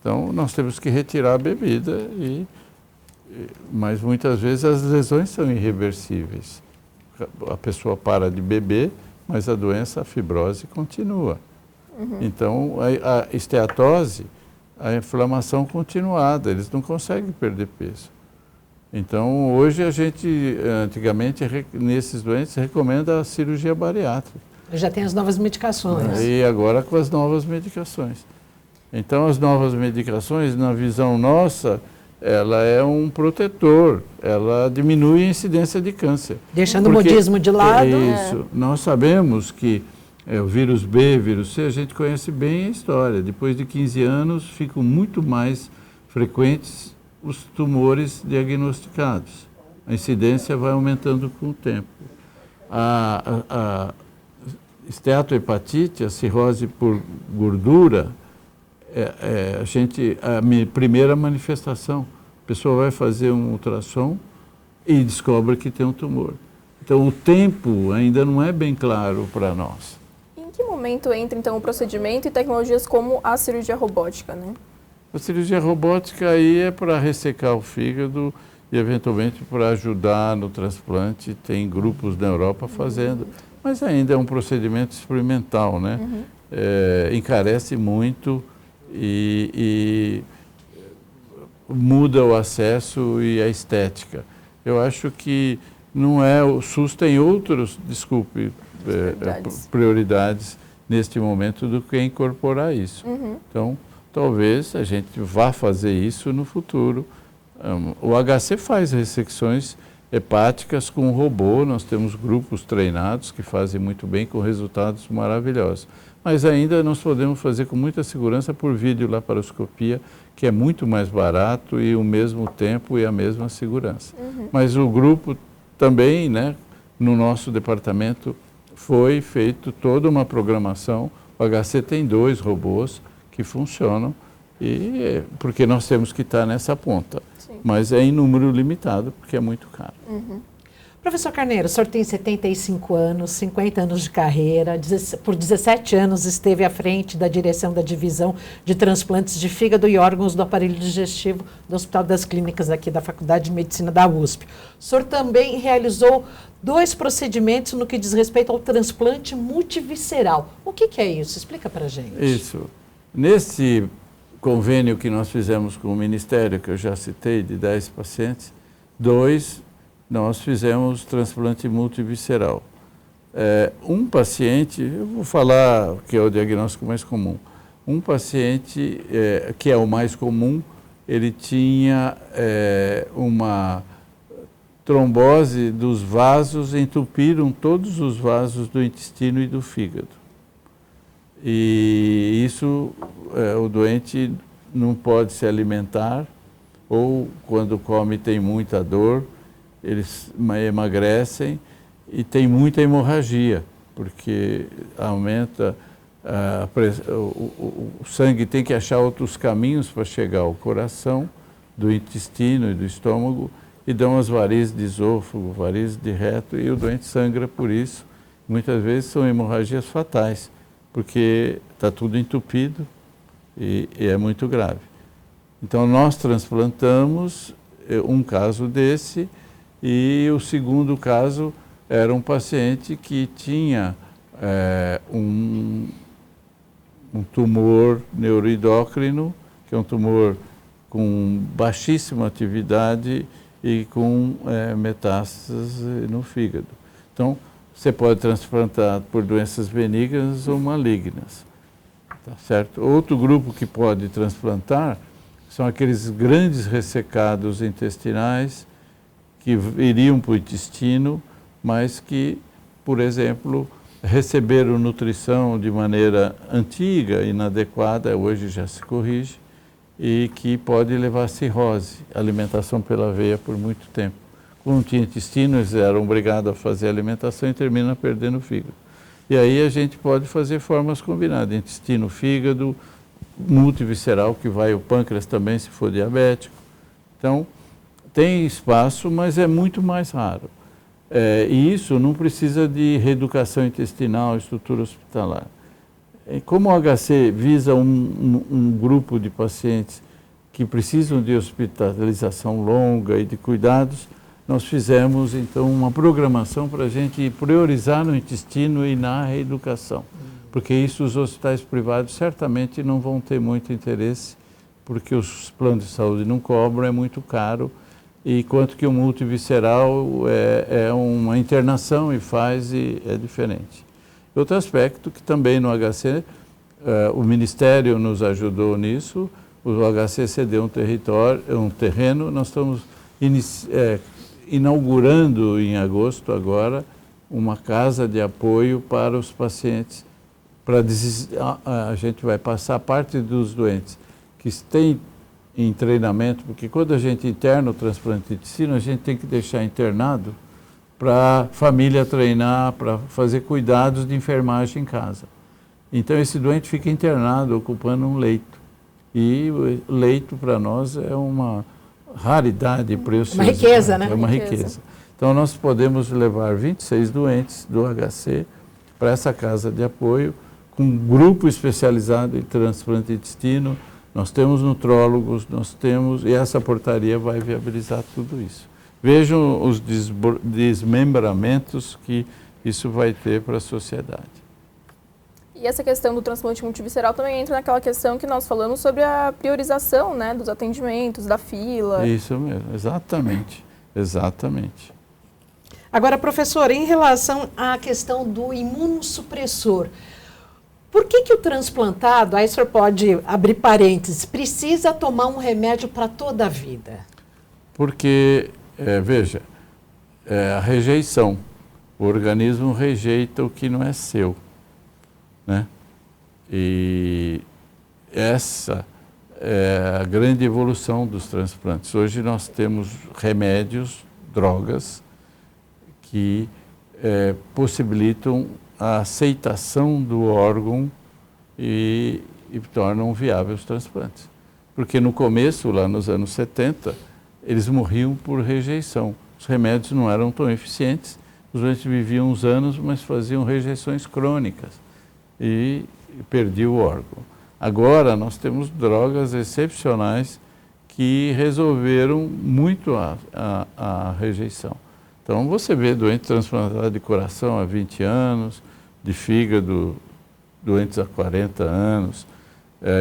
Então nós temos que retirar a bebida, mas muitas vezes as lesões são irreversíveis. A pessoa para de beber, mas a doença, a fibrose continua. Então, a esteatose, a inflamação continuada, eles não conseguem perder peso. Então, hoje a gente, antigamente, nesses doentes, recomenda a cirurgia bariátrica. Já tem as novas medicações. E agora com as novas medicações. Então, as novas medicações, na visão nossa, ela é um protetor, ela diminui a incidência de câncer. Deixando o modismo de lado. Isso. Nós sabemos que o vírus B, vírus C, a gente conhece bem a história. Depois de 15 anos, ficam muito mais frequentes os tumores diagnosticados. A incidência vai aumentando com o tempo. A esteatohepatite, a cirrose por gordura, a primeira manifestação. A pessoa vai fazer um ultrassom e descobre que tem um tumor. Então, o tempo ainda não é bem claro para nós. Em que momento entra, então, o procedimento e tecnologias como a cirurgia robótica, né? A cirurgia robótica aí é para ressecar o fígado e, eventualmente, para ajudar no transplante. Tem grupos na Europa fazendo, mas ainda é um procedimento experimental, né? Encarece muito e muda o acesso e a estética. Eu acho que não é, o SUS tem outros, prioridades neste momento do que incorporar isso. Então, talvez a gente vá fazer isso no futuro. O HC faz ressecções hepáticas com robô, nós temos grupos treinados que fazem muito bem, com resultados maravilhosos. Mas ainda nós podemos fazer com muita segurança por videolaparoscopia, que é muito mais barato e o mesmo tempo e a mesma segurança. Mas o grupo também, né, no nosso departamento, foi feito toda uma programação O HC tem 2 robôs que funcionam, porque nós temos que estar nessa ponta. Sim. Mas é em número limitado, porque é muito caro. Professor Carneiro, o senhor tem 75 anos, 50 anos de carreira, por 17 anos esteve à frente da direção da divisão de transplantes de fígado e órgãos do aparelho digestivo do Hospital das Clínicas aqui da Faculdade de Medicina da USP. O senhor também realizou 2 procedimentos no que diz respeito ao transplante multivisceral. O que é isso? Explica para a gente. Isso. Nesse convênio que nós fizemos com o Ministério, que eu já citei, de 10 pacientes, 2 nós fizemos transplante multivisceral. Um paciente, eu vou falar que é o diagnóstico mais comum, um paciente que é o mais comum, ele tinha uma trombose dos vasos, entupiram todos os vasos do intestino e do fígado. E isso, o doente não pode se alimentar, ou quando come tem muita dor, eles emagrecem e tem muita hemorragia, porque aumenta o sangue, tem que achar outros caminhos para chegar ao coração, do intestino e do estômago, e dão as varizes de esôfago, varizes de reto, e o doente sangra por isso. Muitas vezes são hemorragias fatais, porque está tudo entupido e é muito grave. Então nós transplantamos um caso desse, e o segundo caso era um paciente que tinha um tumor neuroendócrino, que é um tumor com baixíssima atividade e com metástases no fígado. Então, você pode transplantar por doenças benignas ou malignas. Tá certo? Outro grupo que pode transplantar são aqueles grandes ressecados intestinais que iriam para o intestino, mas que, por exemplo, receberam nutrição de maneira antiga, inadequada, hoje já se corrige, e que pode levar a cirrose, alimentação pela veia por muito tempo. Quando tinha intestino, eles eram obrigados a fazer alimentação e terminam perdendo o fígado. E aí a gente pode fazer formas combinadas, intestino, fígado, multivisceral, que vai o pâncreas também, se for diabético. Então, tem espaço, mas é muito mais raro. E isso não precisa de reeducação intestinal, estrutura hospitalar. Como o HC visa um grupo de pacientes que precisam de hospitalização longa e de cuidados, nós fizemos, então, uma programação para a gente priorizar no intestino e na reeducação. Porque isso os hospitais privados certamente não vão ter muito interesse, porque os planos de saúde não cobram, é muito caro, e quanto que o multivisceral é uma internação e é diferente. Outro aspecto que também no HC, o Ministério nos ajudou nisso, o HC cedeu um terreno, nós estamos inaugurando em agosto agora uma casa de apoio para os pacientes, a gente vai passar parte dos doentes que têm em treinamento, porque quando a gente interna o transplante de intestino, a gente tem que deixar internado para a família treinar, para fazer cuidados de enfermagem em casa. Então esse doente fica internado, ocupando um leito. E o leito para nós é uma raridade preciosa. Uma riqueza, né? É uma riqueza. Então nós podemos levar 26 doentes do HC para essa casa de apoio, com um grupo especializado em transplante de intestino. Nós temos nutrólogos, e essa portaria vai viabilizar tudo isso. Vejam os desmembramentos que isso vai ter para a sociedade. E essa questão do transplante multivisceral também entra naquela questão que nós falamos sobre a priorização, né, dos atendimentos, da fila. Isso mesmo, exatamente, exatamente. Agora, professor, em relação à questão do imunossupressor, por que o transplantado, aí o senhor pode abrir parênteses, precisa tomar um remédio para toda a vida? Porque, veja, a rejeição, o organismo rejeita o que não é seu, né? E essa é a grande evolução dos transplantes. Hoje nós temos remédios, drogas, que possibilitam a aceitação do órgão e tornam viáveis os transplantes. Porque no começo, lá nos anos 70, eles morriam por rejeição. Os remédios não eram tão eficientes, os doentes viviam uns anos, mas faziam rejeições crônicas e perdiam o órgão. Agora nós temos drogas excepcionais que resolveram muito a rejeição. Então você vê doente transplantado de coração há 20 anos, de fígado doentes há 40 anos,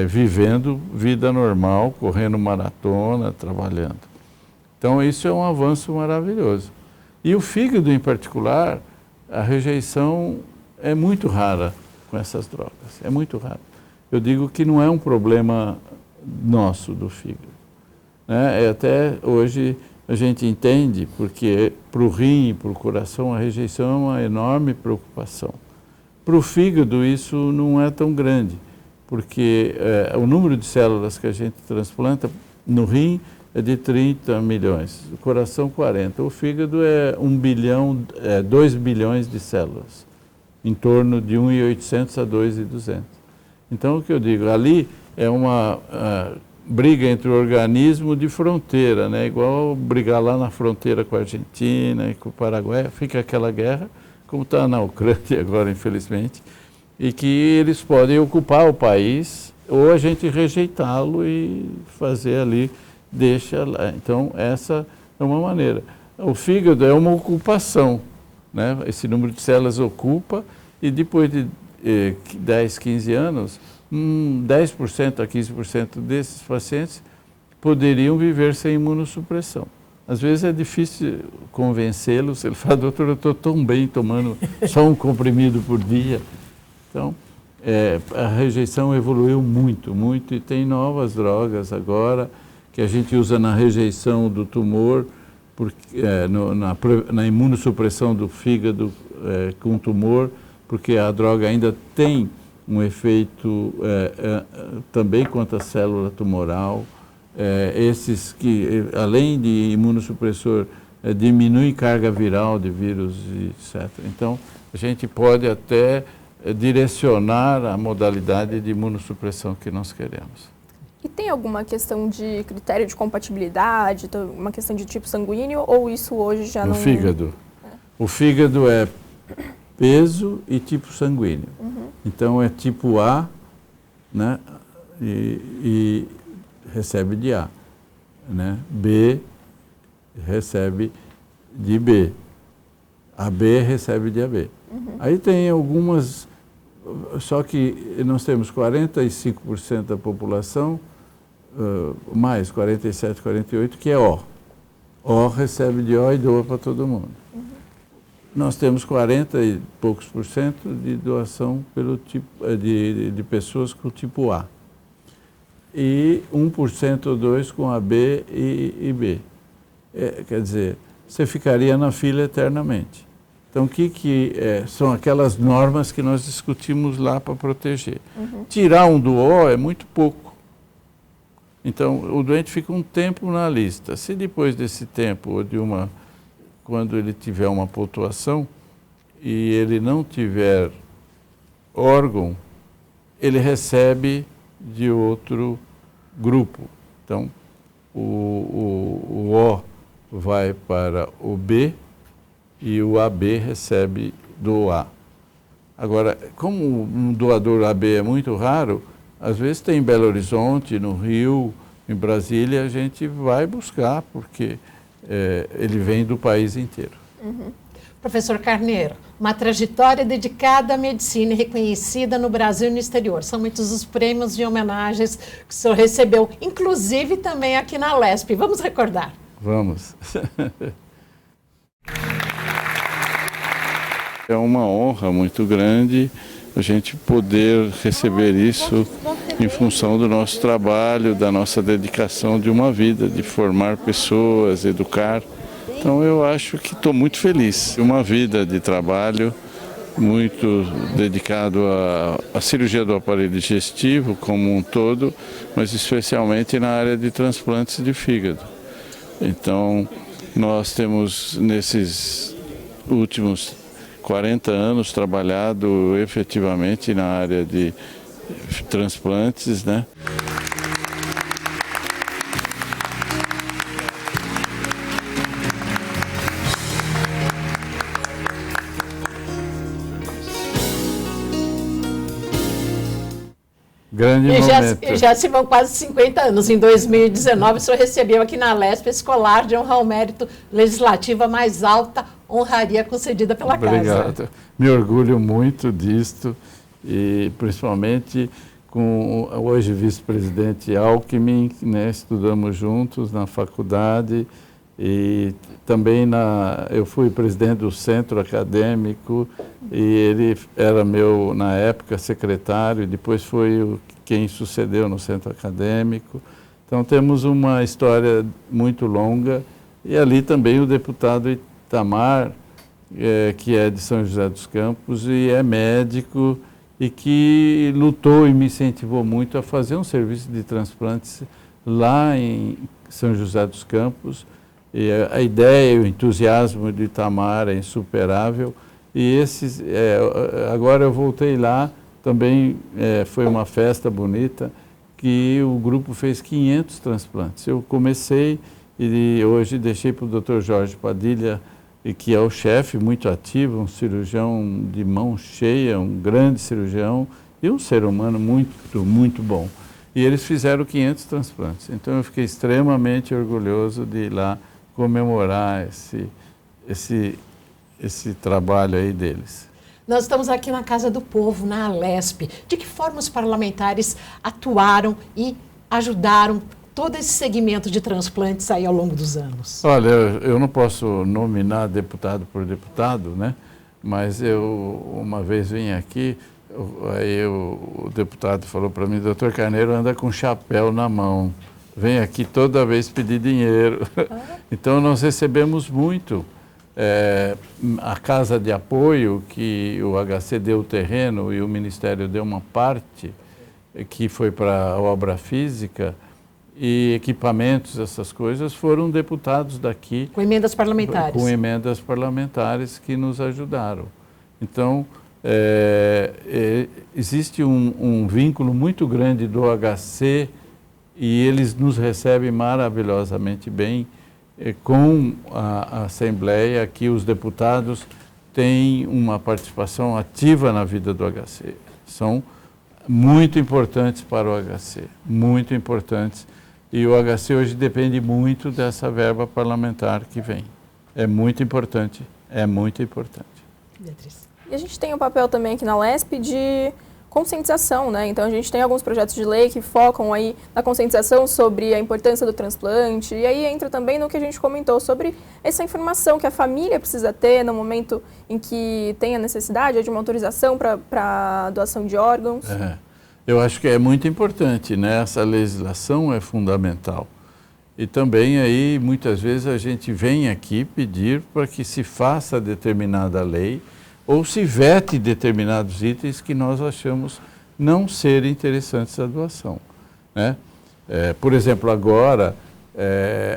vivendo vida normal, correndo maratona, trabalhando. Então isso é um avanço maravilhoso. E o fígado em particular, a rejeição é muito rara com essas drogas, é muito rara. Eu digo que não é um problema nosso do fígado, né? Até hoje a gente entende, porque para o rim e para o coração a rejeição é uma enorme preocupação. Para o fígado isso não é tão grande, porque o número de células que a gente transplanta no rim é de 30 milhões, o coração 40, o fígado é 2 bilhões de células, em torno de 1.800 a 2.200. Então o que eu digo, ali é uma briga entre o organismo de fronteira, né? Igual brigar lá na fronteira com a Argentina e com o Paraguai, fica aquela guerra, como está na Ucrânia agora, infelizmente, e que eles podem ocupar o país ou a gente rejeitá-lo e fazer ali, deixa lá. Então essa é uma maneira. O fígado é uma ocupação, né? Esse número de células ocupa e depois de 10, 15 anos, 10% a 15% desses pacientes poderiam viver sem imunossupressão. Às vezes é difícil convencê-los, ele fala, doutor, eu estou tão bem tomando só um comprimido por dia. Então, a rejeição evoluiu muito, muito, e tem novas drogas agora que a gente usa na rejeição do tumor, na imunossupressão do fígado com tumor, porque a droga ainda tem um efeito também contra a célula tumoral. Esses que, além de imunossupressor, diminuem carga viral de vírus, etc. Então, a gente pode até direcionar a modalidade de imunossupressão que nós queremos. E tem alguma questão de critério de compatibilidade, uma questão de tipo sanguíneo, ou isso hoje já não... No fígado. O fígado é peso e tipo sanguíneo. Então é tipo A, né? E recebe de A, né? B recebe de B. AB recebe de AB. Aí tem algumas, só que nós temos 45% da população, mais 47, 48, que é O. O recebe de O e doa para todo mundo. Nós temos 40 e poucos por cento de doação pelo tipo, de pessoas com tipo A. E 1% ou 2% com AB e B. Quer dizer, você ficaria na fila eternamente. Então, o que são aquelas normas que nós discutimos lá para proteger? Tirar um do O é muito pouco. Então, o doente fica um tempo na lista. Se depois desse tempo, ou quando ele tiver uma pontuação e ele não tiver órgão, ele recebe de outro grupo. Então, o O vai para o B e o AB recebe do A. Agora, como um doador AB é muito raro, às vezes tem em Belo Horizonte, no Rio, em Brasília, a gente vai buscar, porque ele vem do país inteiro. Professor Carneiro, uma trajetória dedicada à medicina e reconhecida no Brasil e no exterior. São muitos os prêmios e homenagens que o senhor recebeu, inclusive também aqui na UESP. Vamos recordar? Vamos. É uma honra muito grande a gente poder receber isso em função do nosso trabalho, da nossa dedicação de uma vida, de formar pessoas, educar. Então eu acho que estou muito feliz. Uma vida de trabalho muito dedicado à cirurgia do aparelho digestivo como um todo, mas especialmente na área de transplantes de fígado. Então nós temos nesses últimos 40 anos trabalhado efetivamente na área de transplantes, né? Grande momento. Já se vão quase 50 anos. Em 2019, o senhor recebeu aqui na Lesp Escolar de Honra ao Mérito Legislativo, a mais alta honraria concedida pela Casa. Obrigado. Me orgulho muito disto, e principalmente com o hoje vice-presidente Alckmin, né, estudamos juntos na faculdade, e também eu fui presidente do centro acadêmico, e ele era meu, na época, secretário, e depois foi quem sucedeu no centro acadêmico. Então temos uma história muito longa, e ali também o deputado Itamar, que é de São José dos Campos e é médico, e que lutou e me incentivou muito a fazer um serviço de transplantes lá em São José dos Campos. E a ideia e o entusiasmo de Itamar é insuperável. E agora eu voltei lá, também foi uma festa bonita, que o grupo fez 500 transplantes. Eu comecei e hoje deixei para o Dr. Jorge Padilha, que é o chefe, muito ativo, um cirurgião de mão cheia, um grande cirurgião e um ser humano muito, muito bom. E eles fizeram 500 transplantes. Então eu fiquei extremamente orgulhoso de ir lá comemorar esse trabalho aí deles. Nós estamos aqui na Casa do Povo, na Alesp. De que forma os parlamentares atuaram e ajudaram todo esse segmento de transplantes aí ao longo dos anos? Olha, eu não posso nominar deputado por deputado, né? Mas eu uma vez vim aqui, aí o deputado falou para mim: doutor Carneiro anda com chapéu na mão, vem aqui toda vez pedir dinheiro. Então nós recebemos muito. A casa de apoio, que o HC deu o terreno e o Ministério deu uma parte, que foi para a obra física, e equipamentos, essas coisas, foram deputados daqui. Com emendas parlamentares. Com emendas parlamentares que nos ajudaram. Então, existe um vínculo muito grande do HC, e eles nos recebem maravilhosamente bem. Com a Assembleia, aqui os deputados têm uma participação ativa na vida do HC. São muito importantes para o HC, muito importantes. E o HC hoje depende muito dessa verba parlamentar que vem. É muito importante, é muito importante. Beatriz. E a gente tem um papel também aqui na Lesp de conscientização, né? Então a gente tem alguns projetos de lei que focam aí na conscientização sobre a importância do transplante, e aí entra também no que a gente comentou sobre essa informação que a família precisa ter no momento em que tem a necessidade de uma autorização para doação de órgãos. Eu acho que é muito importante, né? Essa legislação é fundamental. E também aí muitas vezes a gente vem aqui pedir para que se faça determinada lei, ou se vete determinados itens que nós achamos não serem interessantes à doação, né? Por exemplo, agora,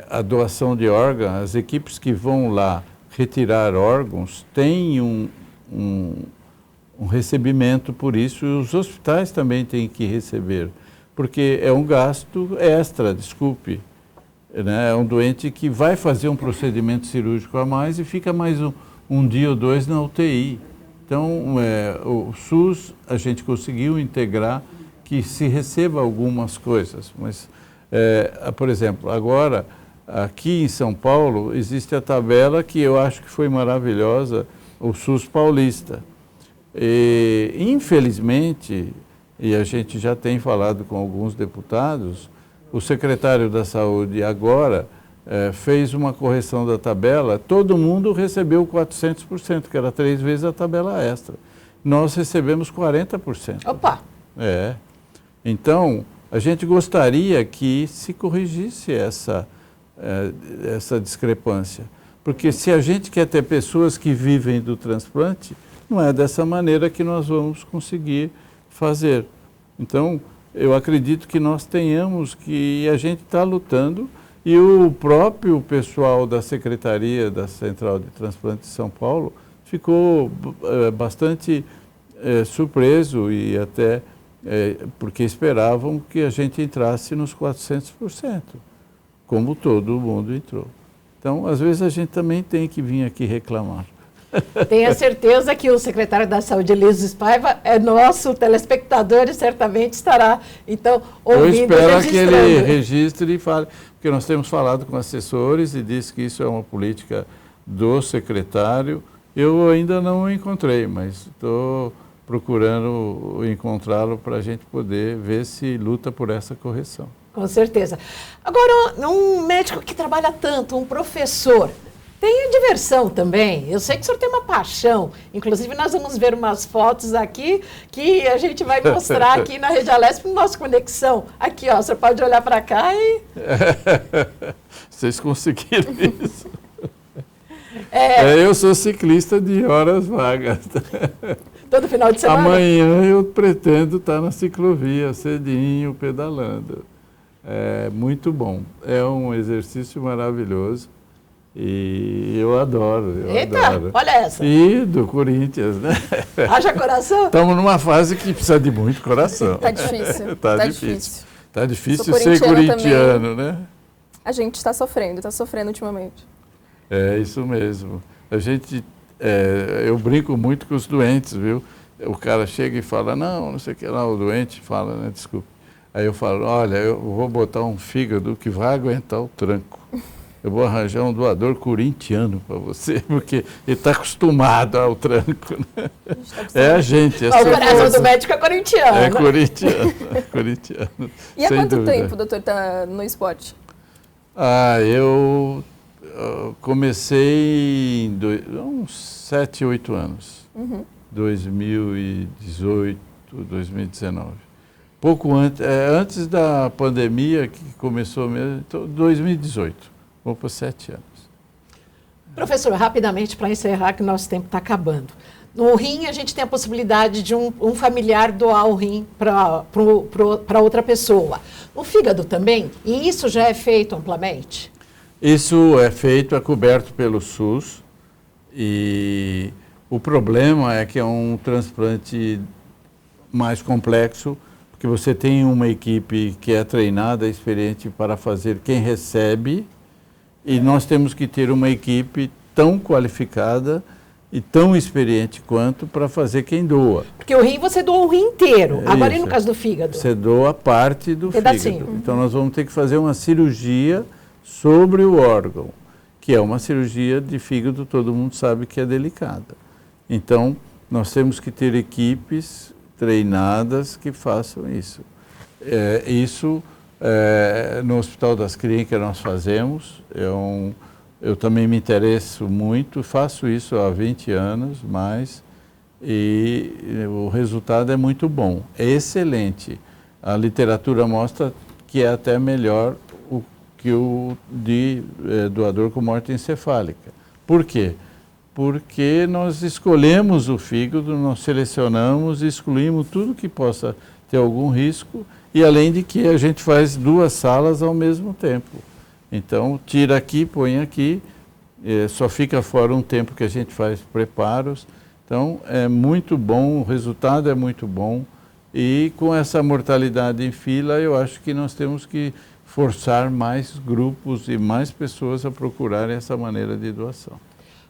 a doação de órgãos, as equipes que vão lá retirar órgãos têm um recebimento por isso, e os hospitais também têm que receber, porque é um gasto extra, desculpe, né? É um doente que vai fazer um procedimento cirúrgico a mais e fica mais um dia ou dois na UTI. Então, o SUS, a gente conseguiu integrar que se receba algumas coisas. Mas, por exemplo, agora, aqui em São Paulo, existe a tabela que eu acho que foi maravilhosa, o SUS paulista. E, infelizmente, e a gente já tem falado com alguns deputados, o secretário da Saúde agora fez uma correção da tabela, todo mundo recebeu 400%, que era 3 vezes a tabela extra. Nós recebemos 40%. Opa! Então, a gente gostaria que se corrigisse essa discrepância. Porque se a gente quer ter pessoas que vivem do transplante, não é dessa maneira que nós vamos conseguir fazer. Então, eu acredito que nós tenhamos que, a gente está lutando, e o próprio pessoal da Secretaria da Central de Transplante de São Paulo ficou bastante surpreso e até porque esperavam que a gente entrasse nos 400%, como todo mundo entrou. Então, às vezes, a gente também tem que vir aqui reclamar. Tenha certeza que o secretário da Saúde, Elísio Paiva, é nosso telespectador e certamente estará, então, ouvindo e registrando. Eu espero que ele registre e fale, porque nós temos falado com assessores e disse que isso é uma política do secretário. Eu ainda não o encontrei, mas estou procurando encontrá-lo para a gente poder ver se luta por essa correção. Com certeza. Agora, um médico que trabalha tanto, um professor, tem a diversão também. Eu sei que o senhor tem uma paixão. Inclusive, nós vamos ver umas fotos aqui que a gente vai mostrar aqui na Rede Alesp no nosso Conexão. Aqui, ó, o senhor pode olhar para cá e... Vocês conseguiram isso? Eu sou ciclista de horas vagas. Todo final de semana? Amanhã eu pretendo estar na ciclovia, cedinho, pedalando. É muito bom. É um exercício maravilhoso e eu adoro. Eita, olha essa. E do Corinthians, né? Haja coração? Estamos numa fase que precisa de muito coração. Tá difícil. Tá difícil. Tá difícil ser corintiano, né? A gente está sofrendo ultimamente. É isso mesmo. Eu brinco muito com os doentes, viu? O cara chega e fala, não sei o que lá, o doente fala, né? Desculpa. Aí eu falo, olha, eu vou botar um fígado que vai aguentar o tranco. Eu vou arranjar um doador corintiano para você, porque ele está acostumado ao tranco. Né? A gente. O coração do médico é corintiano. É corintiano. E há quanto tempo, doutor, está no esporte? Eu comecei uns 7, 8 anos. 2018, 2019. Pouco antes da pandemia, que começou mesmo, então, 2018. Vou por 7 anos. Professor, rapidamente para encerrar, que o nosso tempo está acabando. No rim, a gente tem a possibilidade de um familiar doar o rim para outra pessoa. No fígado também? E isso já é feito amplamente? Isso é feito, é coberto pelo SUS. E o problema é que é um transplante mais complexo, porque você tem uma equipe que é treinada, experiente para fazer quem recebe, e nós temos que ter uma equipe tão qualificada e tão experiente quanto para fazer quem doa. Porque o rim, você doa o rim inteiro. Agora, e no caso do fígado? Você doa parte do pedacinho. Fígado. Então, nós vamos ter que fazer uma cirurgia sobre o órgão, que é uma cirurgia de fígado, todo mundo sabe que é delicada. Então, nós temos que ter equipes treinadas que façam isso. No Hospital das Clínicas nós fazemos, eu também me interesso muito, faço isso há 20 anos mais, e o resultado é muito bom, é excelente. A literatura mostra que é até melhor que o de doador com morte encefálica. Por quê? Porque nós escolhemos o fígado, nós selecionamos e excluímos tudo que possa ter algum risco, e além de que a gente faz 2 salas ao mesmo tempo. Então, tira aqui, põe aqui, só fica fora um tempo que a gente faz preparos. Então, é muito bom, o resultado é muito bom, e com essa mortalidade em fila, eu acho que nós temos que forçar mais grupos e mais pessoas a procurarem essa maneira de doação.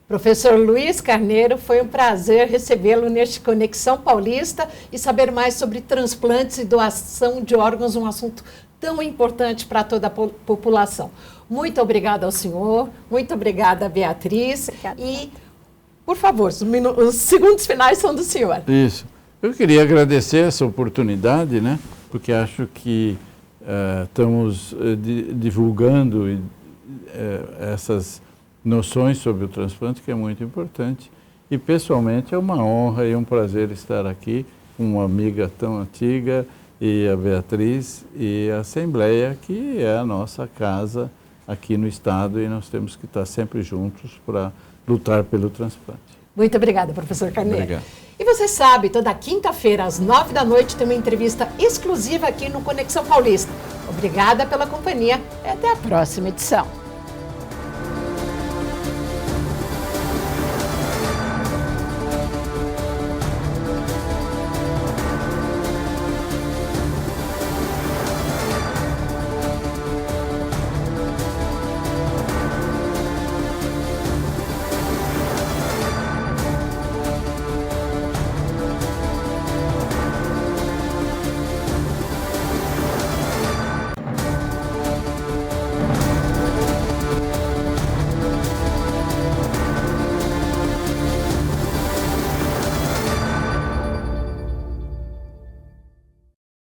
Professor Luiz Carneiro, foi um prazer recebê-lo neste Conexão Paulista e saber mais sobre transplantes e doação de órgãos, um assunto tão importante para toda a população. Muito obrigada ao senhor, muito obrigada, Beatriz. Obrigada. E, por favor, os segundos finais são do senhor. Isso. Eu queria agradecer essa oportunidade, né? Porque acho que estamos divulgando essas noções sobre o transplante, que é muito importante. E, pessoalmente, é uma honra e um prazer estar aqui com uma amiga tão antiga, e a Beatriz, e a Assembleia, que é a nossa casa aqui no Estado, e nós temos que estar sempre juntos para lutar pelo transplante. Muito obrigada, professor Carneiro. Obrigado. E você sabe, toda quinta-feira, às 9 da noite, tem uma entrevista exclusiva aqui no Conexão Paulista. Obrigada pela companhia e até a próxima edição.